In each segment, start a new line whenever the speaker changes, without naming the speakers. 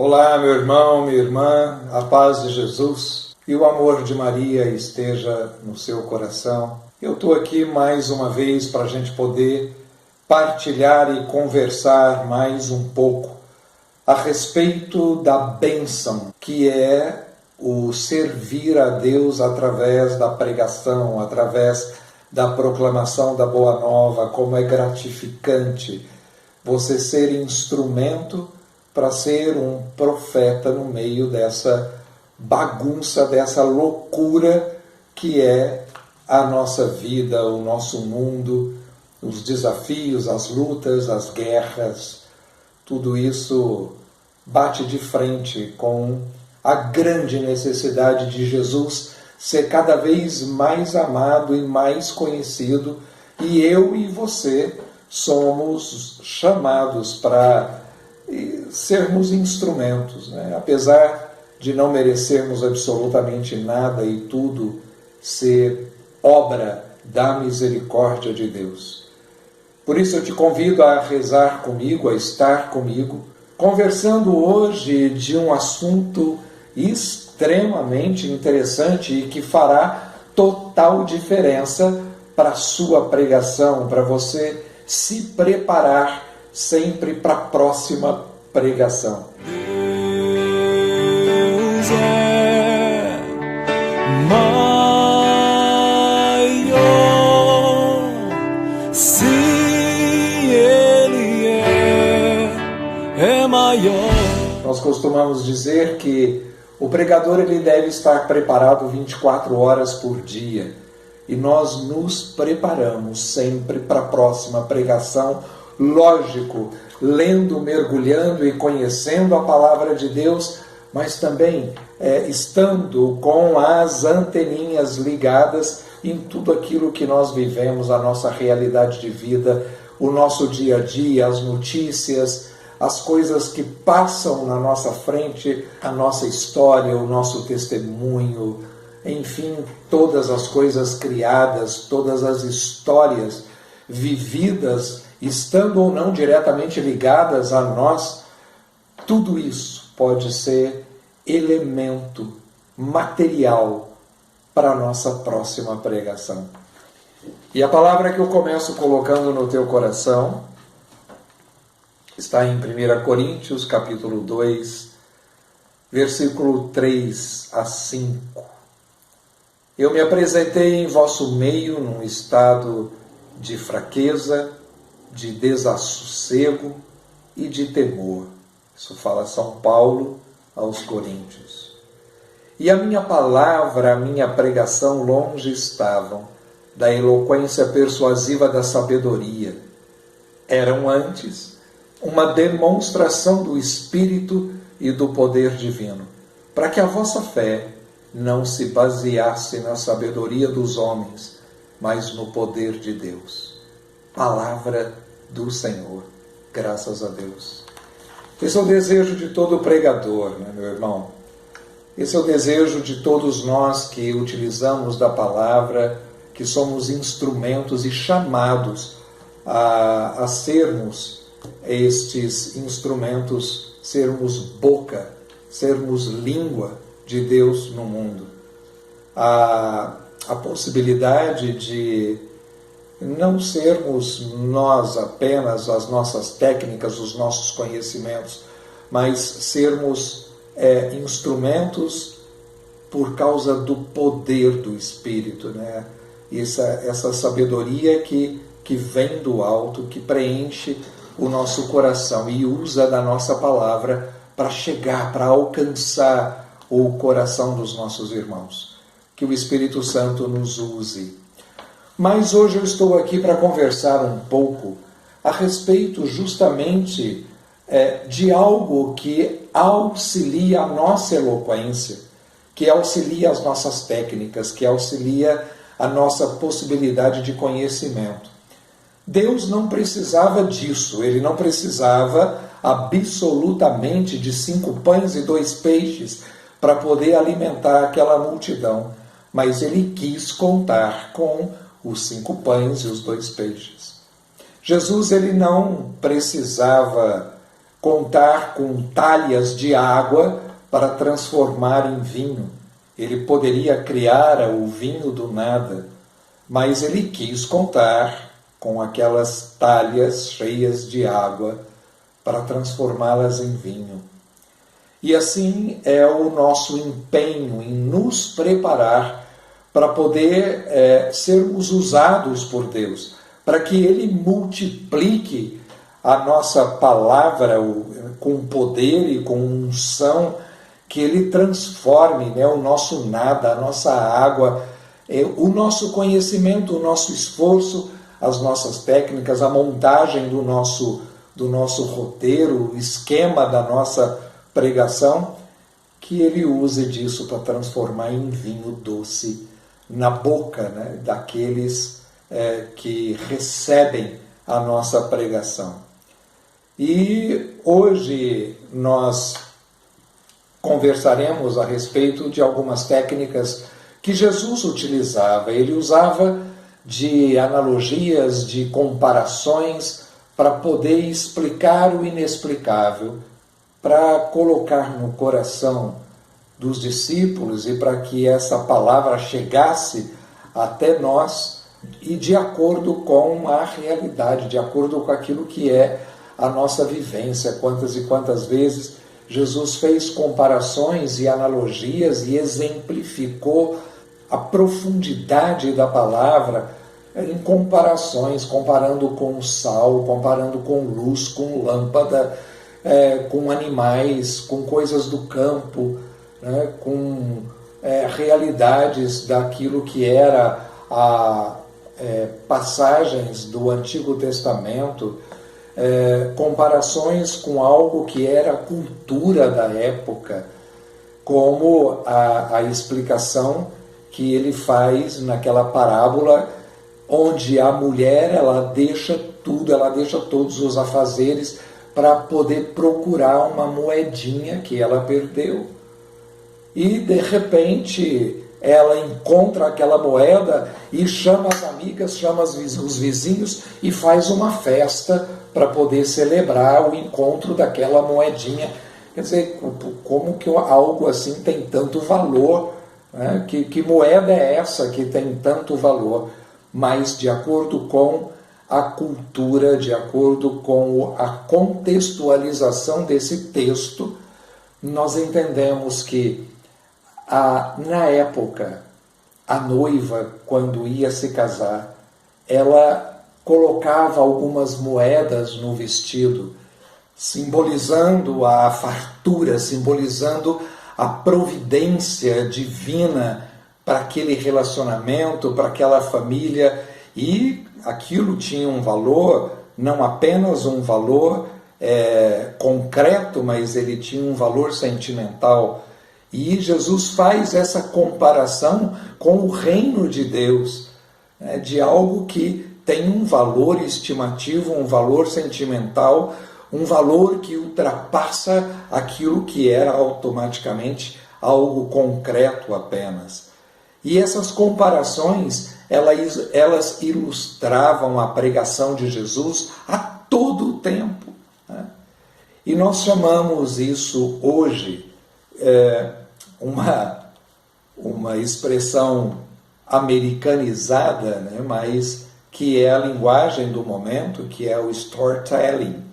Olá, meu irmão, minha irmã, a paz de Jesus e o amor de Maria esteja no seu coração. Eu estou aqui mais uma vez para a gente poder partilhar e conversar mais um pouco a respeito da bênção que é o servir a Deus através da pregação, através da proclamação da Boa Nova, como é gratificante você ser instrumento para ser um profeta no meio dessa bagunça, dessa loucura que é a nossa vida, o nosso mundo, os desafios, as lutas, as guerras. Tudo isso bate de frente com a grande necessidade de Jesus ser cada vez mais amado e mais conhecido, e eu e você somos chamados para sermos instrumentos, né? Apesar de não merecermos absolutamente nada e tudo ser obra da misericórdia de Deus. Por isso eu te convido a rezar comigo, a estar comigo, conversando hoje de um assunto extremamente interessante e que fará total diferença para a sua pregação, para você se preparar sempre para a próxima pregação.
Deus é maior, se Ele é maior.
Nós costumamos dizer que o pregador ele deve estar preparado 24 horas por dia. E nós nos preparamos sempre para a próxima pregação, lógico, lendo, mergulhando e conhecendo a palavra de Deus, mas também estando com as anteninhas ligadas em tudo aquilo que nós vivemos, a nossa realidade de vida, o nosso dia a dia, as notícias, as coisas que passam na nossa frente, a nossa história, o nosso testemunho, enfim, todas as coisas criadas, todas as histórias vividas, estando ou não diretamente ligadas a nós, tudo isso pode ser elemento material para a nossa próxima pregação. E a palavra que eu começo colocando no teu coração está em 1 Coríntios, capítulo 2, versículo 3 a 5. Eu me apresentei em vosso meio num estado de fraqueza, de desassossego e de temor. Isso fala São Paulo aos Coríntios. E a minha palavra, a minha pregação longe estavam da eloquência persuasiva da sabedoria. Eram antes uma demonstração do Espírito e do poder divino, para que a vossa fé não se baseasse na sabedoria dos homens, mas no poder de Deus. Palavra do Senhor. Graças a Deus. Esse é o desejo de todo pregador, né, meu irmão? Esse é o desejo de todos nós que utilizamos da palavra, que somos instrumentos e chamados a sermos estes instrumentos, sermos boca, sermos língua de Deus no mundo. A possibilidade de não sermos nós apenas as nossas técnicas, os nossos conhecimentos, mas sermos instrumentos por causa do poder do Espírito, né? Essa sabedoria que vem do alto, que preenche o nosso coração e usa da nossa palavra para chegar, para alcançar o coração dos nossos irmãos. Que o Espírito Santo nos use. Mas hoje eu estou aqui para conversar um pouco a respeito justamente de algo que auxilia a nossa eloquência, que auxilia as nossas técnicas, que auxilia a nossa possibilidade de conhecimento. Deus não precisava disso, ele não precisava absolutamente de 5 pães e 2 peixes para poder alimentar aquela multidão, mas ele quis contar com os 5 pães e os 2 peixes. Jesus ele não precisava contar com talhas de água para transformar em vinho. Ele poderia criar o vinho do nada, mas ele quis contar com aquelas talhas cheias de água para transformá-las em vinho. E assim é o nosso empenho em nos preparar para poder sermos usados por Deus, para que Ele multiplique a nossa palavra com poder e com unção, que Ele transforme o nosso nada, a nossa água, o nosso conhecimento, o nosso esforço, as nossas técnicas, a montagem do nosso roteiro, o esquema da nossa pregação, que Ele use disso para transformar em vinho doce na boca daqueles que recebem a nossa pregação. E hoje nós conversaremos a respeito de algumas técnicas que Jesus utilizava. Ele usava de analogias, de comparações, para poder explicar o inexplicável, para colocar no coração dos discípulos e para que essa palavra chegasse até nós e de acordo com a realidade, de acordo com aquilo que é a nossa vivência. Quantas e quantas vezes Jesus fez comparações e analogias e exemplificou a profundidade da palavra em comparações, comparando com sal, comparando com luz, com lâmpada, com animais, com coisas do campo, com realidades daquilo que era passagens do Antigo Testamento, comparações com algo que era a cultura da época, como a explicação que ele faz naquela parábola onde a mulher ela deixa tudo, ela deixa todos os afazeres para poder procurar uma moedinha que ela perdeu. E de repente ela encontra aquela moeda e chama as amigas, chama os vizinhos e faz uma festa para poder celebrar o encontro daquela moedinha. Quer dizer, como que algo assim tem tanto valor? Né? Que moeda é essa que tem tanto valor? Mas de acordo com a cultura, de acordo com a contextualização desse texto, nós entendemos que na época, a noiva, quando ia se casar, ela colocava algumas moedas no vestido, simbolizando a fartura, simbolizando a providência divina para aquele relacionamento, para aquela família, e aquilo tinha um valor, não apenas um valor concreto, mas ele tinha um valor sentimental. E Jesus faz essa comparação com o reino de Deus, de algo que tem um valor estimativo, um valor sentimental, um valor que ultrapassa aquilo que era automaticamente algo concreto apenas. E essas comparações, elas ilustravam a pregação de Jesus a todo o tempo. E nós chamamos isso hoje uma expressão americanizada, mas que é a linguagem do momento, que é o storytelling.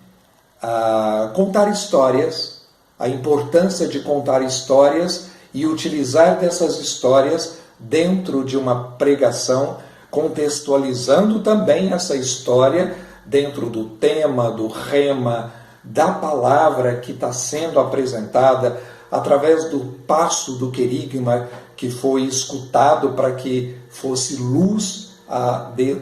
Contar histórias, a importância de contar histórias e utilizar dessas histórias dentro de uma pregação, contextualizando também essa história dentro do tema, do rema, da palavra que está sendo apresentada, através do passo do querigma que foi escutado para que fosse luz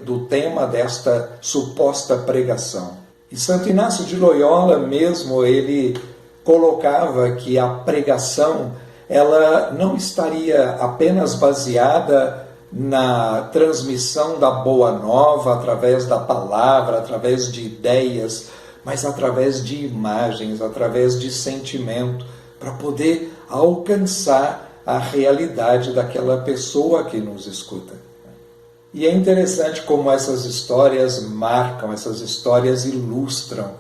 do tema desta suposta pregação. E Santo Inácio de Loyola mesmo, ele colocava que a pregação ela não estaria apenas baseada na transmissão da boa nova através da palavra, através de ideias, mas através de imagens, através de sentimento, para poder alcançar a realidade daquela pessoa que nos escuta. E é interessante como essas histórias marcam, essas histórias ilustram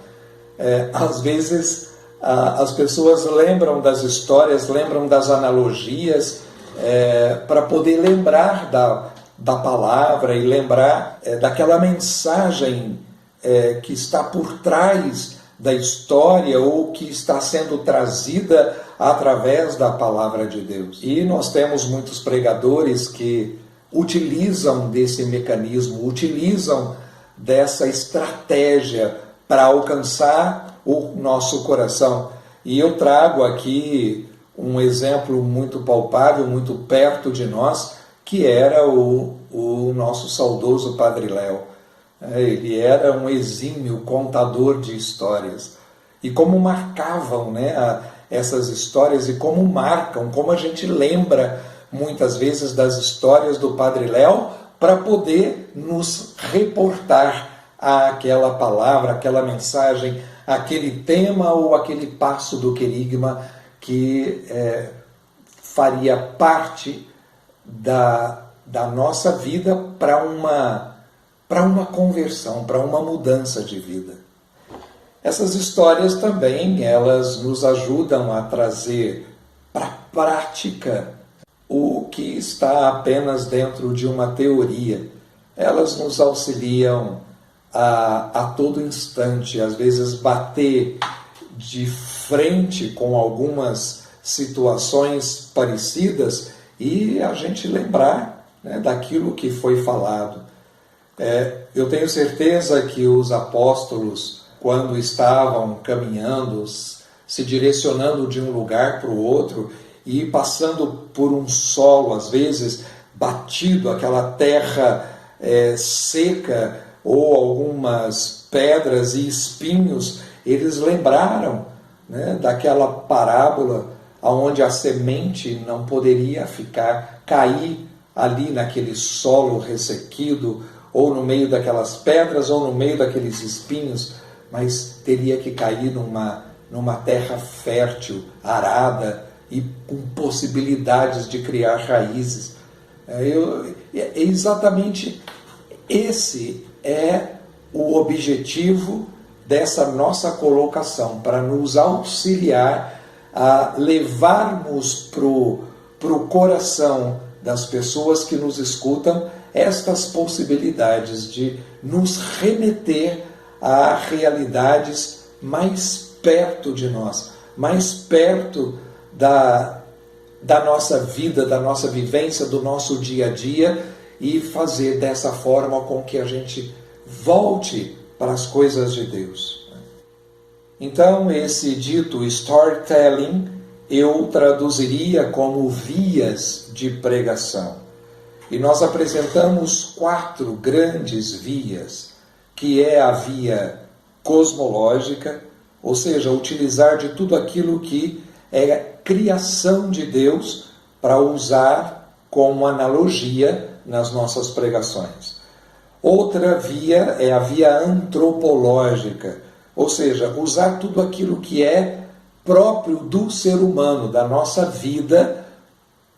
Às vezes as pessoas lembram das histórias, lembram das analogias, para poder lembrar da palavra e lembrar daquela mensagem que está por trás da história ou que está sendo trazida através da palavra de Deus. E nós temos muitos pregadores que utilizam desse mecanismo, utilizam dessa estratégia para alcançar o nosso coração. E eu trago aqui um exemplo muito palpável, muito perto de nós, que era o nosso saudoso Padre Léo. Ele era um exímio contador de histórias. E como marcavam, essas histórias, e como marcam, como a gente lembra muitas vezes das histórias do Padre Léo, para poder nos reportar àquela palavra, aquela mensagem, aquele tema ou aquele passo do querigma que faria parte da nossa vida para uma conversão, para uma mudança de vida. Essas histórias também, elas nos ajudam a trazer para a prática o que está apenas dentro de uma teoria. Elas nos auxiliam a todo instante, às vezes bater de frente com algumas situações parecidas e a gente lembrar daquilo que foi falado. Eu tenho certeza que os apóstolos, quando estavam caminhando, se direcionando de um lugar para o outro e passando por um solo, às vezes, batido, aquela terra seca ou algumas pedras e espinhos, eles lembraram daquela parábola onde a semente não poderia cair ali naquele solo ressequido, ou no meio daquelas pedras, ou no meio daqueles espinhos, mas teria que cair numa terra fértil, arada e com possibilidades de criar raízes. Exatamente esse é o objetivo dessa nossa colocação, para nos auxiliar a levarmos para o coração das pessoas que nos escutam estas possibilidades de nos remeter a realidades mais perto de nós, mais perto da nossa vida, da nossa vivência, do nosso dia a dia, e fazer dessa forma com que a gente volte para as coisas de Deus. Então, esse dito storytelling eu traduziria como vias de pregação. E nós apresentamos 4 grandes vias, que é a via cosmológica, ou seja, utilizar de tudo aquilo que é criação de Deus para usar como analogia nas nossas pregações. Outra via é a via antropológica, ou seja, usar tudo aquilo que é próprio do ser humano, da nossa vida,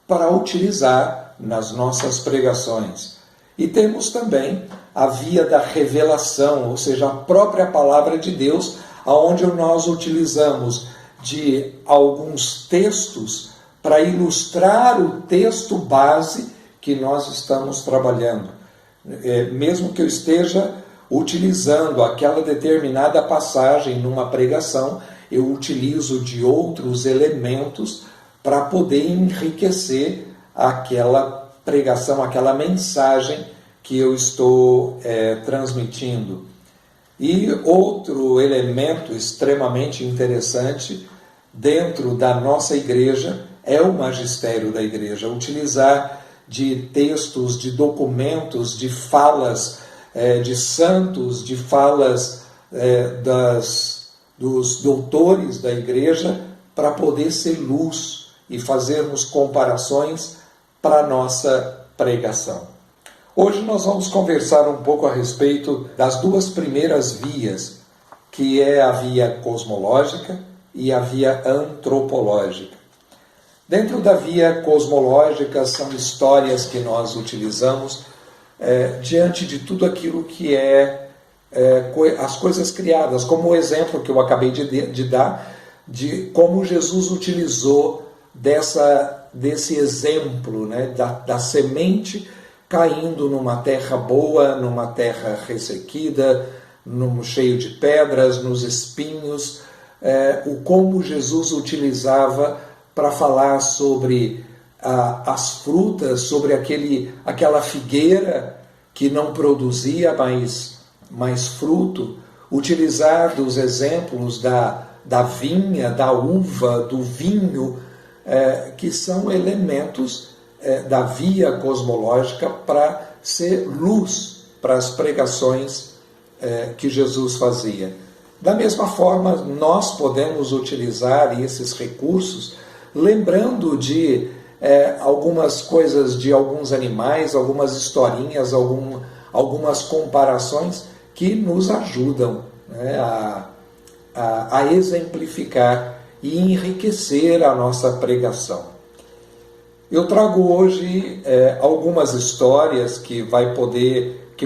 para utilizar nas nossas pregações. E temos também a via da revelação, ou seja, a própria palavra de Deus, onde nós utilizamos de alguns textos para ilustrar o texto base que nós estamos trabalhando. Mesmo que eu esteja utilizando aquela determinada passagem numa pregação, eu utilizo de outros elementos para poder enriquecer aquela pregação, aquela mensagem que eu estou transmitindo. E outro elemento extremamente interessante dentro da nossa igreja é o magistério da igreja, utilizar de textos, de documentos, de falas de santos, de falas dos doutores da igreja, para poder ser luz e fazermos comparações para a nossa pregação. Hoje nós vamos conversar um pouco a respeito das 2 primeiras vias, que é a via cosmológica e a via antropológica. Dentro da via cosmológica são histórias que nós utilizamos diante de tudo aquilo que é as coisas criadas, como o exemplo que eu acabei de dar, de como Jesus utilizou desse exemplo, né, da semente caindo numa terra boa, numa terra ressequida, cheio de pedras, nos espinhos, como Jesus utilizava para falar sobre as frutas, sobre aquela figueira que não produzia mais fruto, utilizar dos exemplos da vinha, da uva, do vinho, que são elementos da via cosmológica para ser luz para as pregações que Jesus fazia. Da mesma forma, nós podemos utilizar esses recursos, lembrando de algumas coisas de alguns animais, algumas historinhas, algumas comparações que nos ajudam, né, a exemplificar e enriquecer a nossa pregação. Eu trago hoje algumas histórias que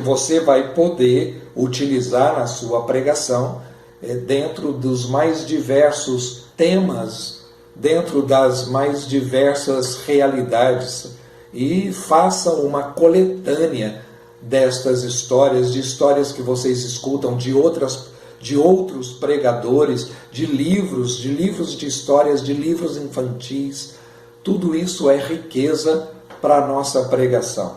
você vai poder utilizar na sua pregação, dentro dos mais diversos temas, dentro das mais diversas realidades, e façam uma coletânea destas histórias, de histórias que vocês escutam de outros pregadores, de livros de histórias, de livros infantis. Tudo isso é riqueza para a nossa pregação.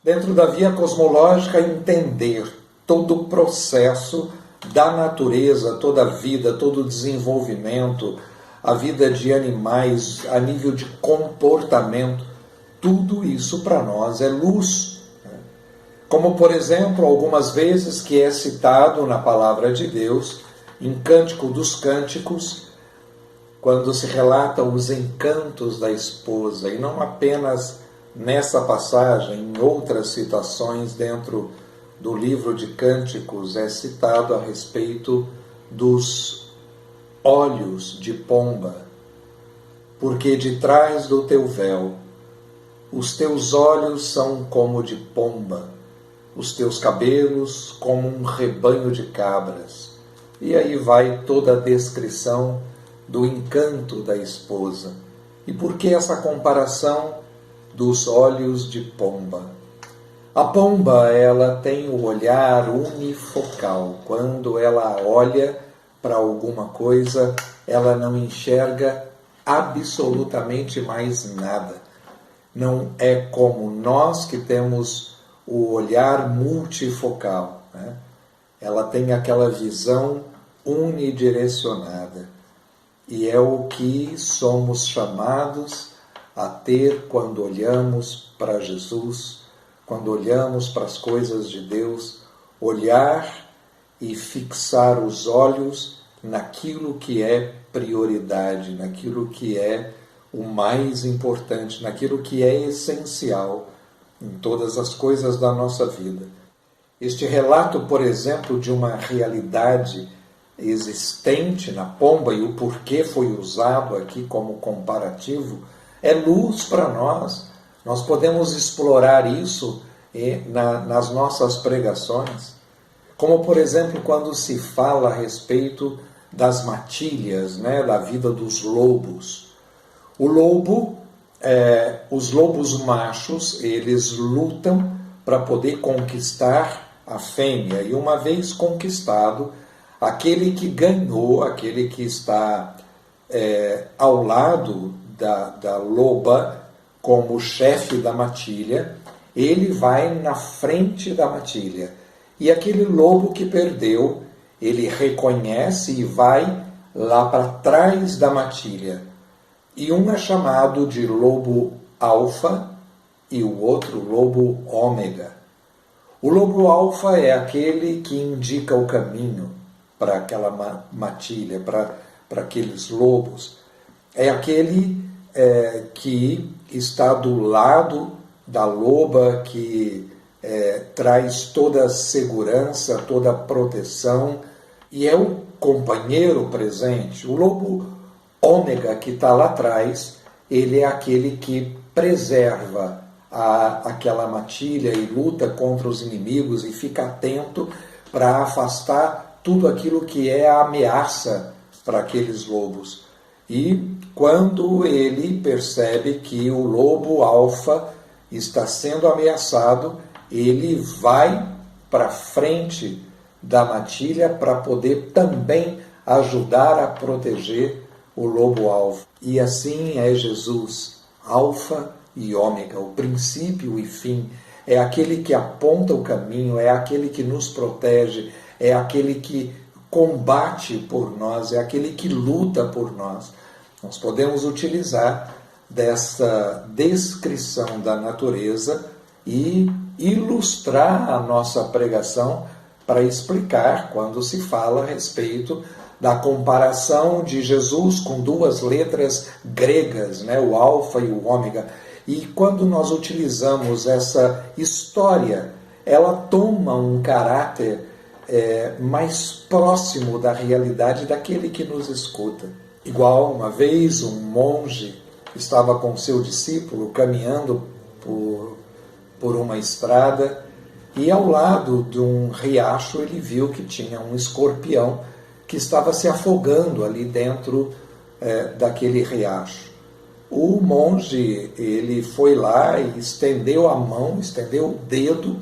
Dentro da via cosmológica, entender todo o processo da natureza, toda a vida, todo o desenvolvimento, a vida de animais, a nível de comportamento, tudo isso para nós é luz. Como, por exemplo, algumas vezes que é citado na Palavra de Deus, em Cântico dos Cânticos, quando se relatam os encantos da esposa, e não apenas nessa passagem, em outras citações dentro do livro de Cânticos, é citado a respeito dos olhos de pomba, porque de trás do teu véu os teus olhos são como de pomba, os teus cabelos como um rebanho de cabras. E aí vai toda a descrição do encanto da esposa. E por que essa comparação dos olhos de pomba? A pomba, ela tem o olhar unifocal. Quando ela olha para alguma coisa, ela não enxerga absolutamente mais nada. Não é como nós que temos o olhar multifocal, né? Ela tem aquela visão unidirecionada. E é o que somos chamados a ter quando olhamos para Jesus, quando olhamos para as coisas de Deus, olhar e fixar os olhos naquilo que é prioridade, naquilo que é o mais importante, naquilo que é essencial em todas as coisas da nossa vida. Este relato, por exemplo, de uma realidade existente na pomba e o porquê foi usado aqui como comparativo, é luz para nós. Nós podemos explorar isso nas nossas pregações. Como, por exemplo, quando se fala a respeito das matilhas, né, da vida dos lobos. O lobo, os lobos machos, eles lutam para poder conquistar a fêmea. E uma vez conquistado, aquele que ganhou, aquele que está ao lado da loba, como chefe da matilha, ele vai na frente da matilha. E aquele lobo que perdeu, ele reconhece e vai lá para trás da matilha. E um é chamado de lobo alfa e o outro lobo ômega. O lobo alfa é aquele que indica o caminho para aquela matilha, para aqueles lobos. É aquele que está do lado da loba, que traz toda a segurança, toda a proteção, e é o companheiro presente. O lobo ômega, que está lá atrás, ele é aquele que preserva aquela matilha e luta contra os inimigos e fica atento para afastar tudo aquilo que é a ameaça para aqueles lobos. E quando ele percebe que o lobo alfa está sendo ameaçado, ele vai para frente da matilha para poder também ajudar a proteger o lobo alfa. E assim é Jesus, alfa e ômega, o princípio e fim. É aquele que aponta o caminho, é aquele que nos protege, é aquele que combate por nós, é aquele que luta por nós. Nós podemos utilizar dessa descrição da natureza e ilustrar a nossa pregação para explicar quando se fala a respeito da comparação de Jesus com duas letras gregas, né, o alfa e o ômega. E quando nós utilizamos essa história, ela toma um caráter mais próximo da realidade daquele que nos escuta. Igual uma vez um monge estava com seu discípulo caminhando por uma estrada e ao lado de um riacho ele viu que tinha um escorpião que estava se afogando ali dentro daquele riacho. O monge, ele foi lá e estendeu a mão, estendeu o dedo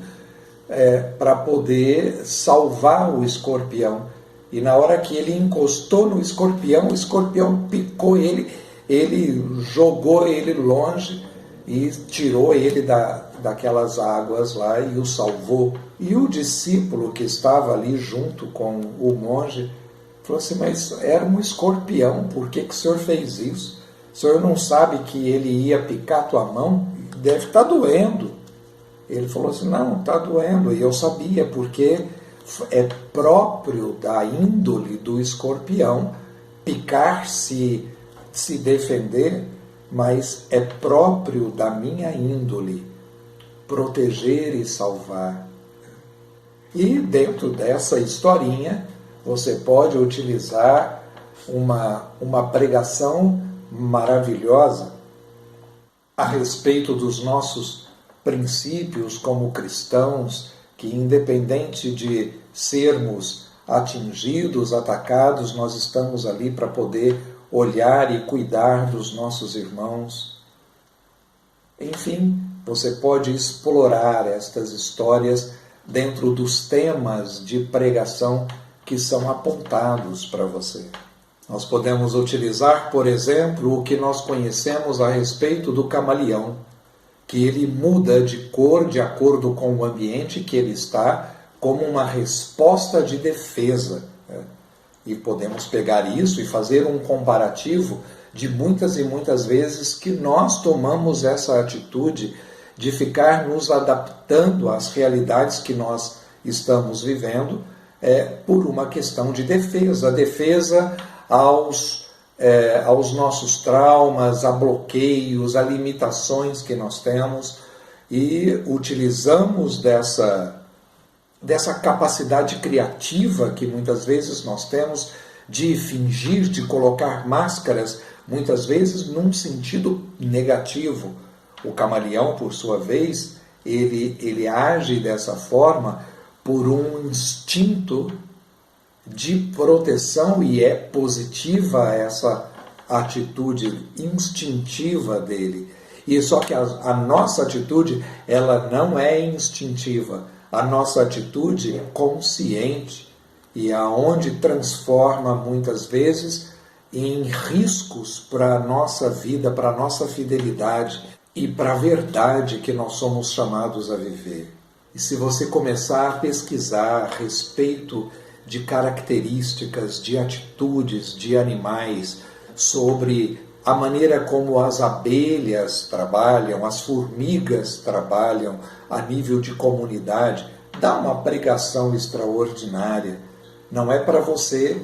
para poder salvar o escorpião. E na hora que ele encostou no escorpião, o escorpião picou ele, ele jogou ele longe e tirou ele daquelas águas lá e o salvou. E o discípulo que estava ali junto com o monge falou assim, mas era um escorpião, por que o senhor fez isso? O senhor não sabe que ele ia picar tua mão? Deve estar doendo. Ele falou assim, não, está doendo. E eu sabia, porque é próprio da índole do escorpião picar, se defender, mas é próprio da minha índole proteger e salvar. E dentro dessa historinha, você pode utilizar uma pregação maravilhosa a respeito dos nossos princípios como cristãos, que independente de sermos atingidos, atacados, nós estamos ali para poder olhar e cuidar dos nossos irmãos. Enfim, você pode explorar estas histórias dentro dos temas de pregação que são apontados para você. Nós podemos utilizar, por exemplo, o que nós conhecemos a respeito do camaleão, que ele muda de cor de acordo com o ambiente que ele está, como uma resposta de defesa. E podemos pegar isso e fazer um comparativo de muitas e muitas vezes que nós tomamos essa atitude de ficar nos adaptando às realidades que nós estamos vivendo por uma questão de defesa. Defesa aos nossos traumas, a bloqueios, a limitações que nós temos, e utilizamos dessa capacidade criativa que muitas vezes nós temos de fingir, de colocar máscaras, muitas vezes num sentido negativo. O camaleão, por sua vez, ele age dessa forma por um instinto de proteção, e é positiva essa atitude instintiva dele. E só que a nossa atitude, ela não é instintiva. A nossa atitude é consciente, e aonde transforma muitas vezes em riscos para a nossa vida, para a nossa fidelidade e para a verdade que nós somos chamados a viver. E se você começar a pesquisar a respeito de características, de atitudes de animais, sobre a maneira como as abelhas trabalham, as formigas trabalham a nível de comunidade, dá uma pregação extraordinária. Não é para você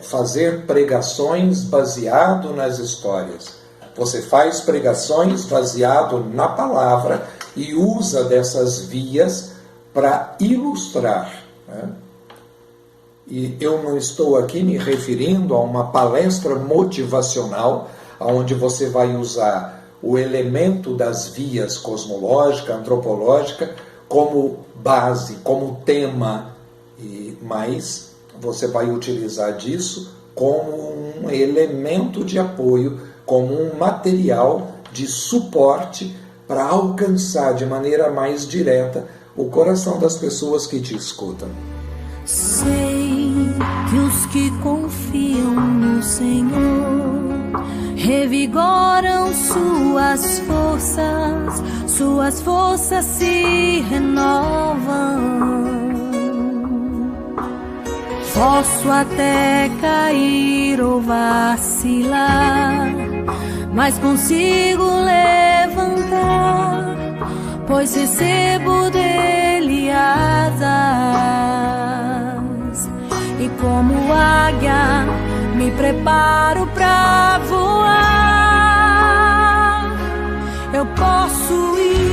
fazer pregações baseado nas histórias. Você faz pregações baseado na palavra e usa dessas vias para ilustrar, né? E eu não estou aqui me referindo a uma palestra motivacional, onde você vai usar o elemento das vias cosmológica, antropológica, como base, como tema, e mas você vai utilizar disso como um elemento de apoio, como um material de suporte para alcançar de maneira mais direta o coração das pessoas que te escutam.
Sei que os que confiam no Senhor revigoram suas forças se renovam. Posso até cair ou vacilar, mas consigo levantar, pois recebo dele asas. E como águia me preparo pra voar. Eu posso ir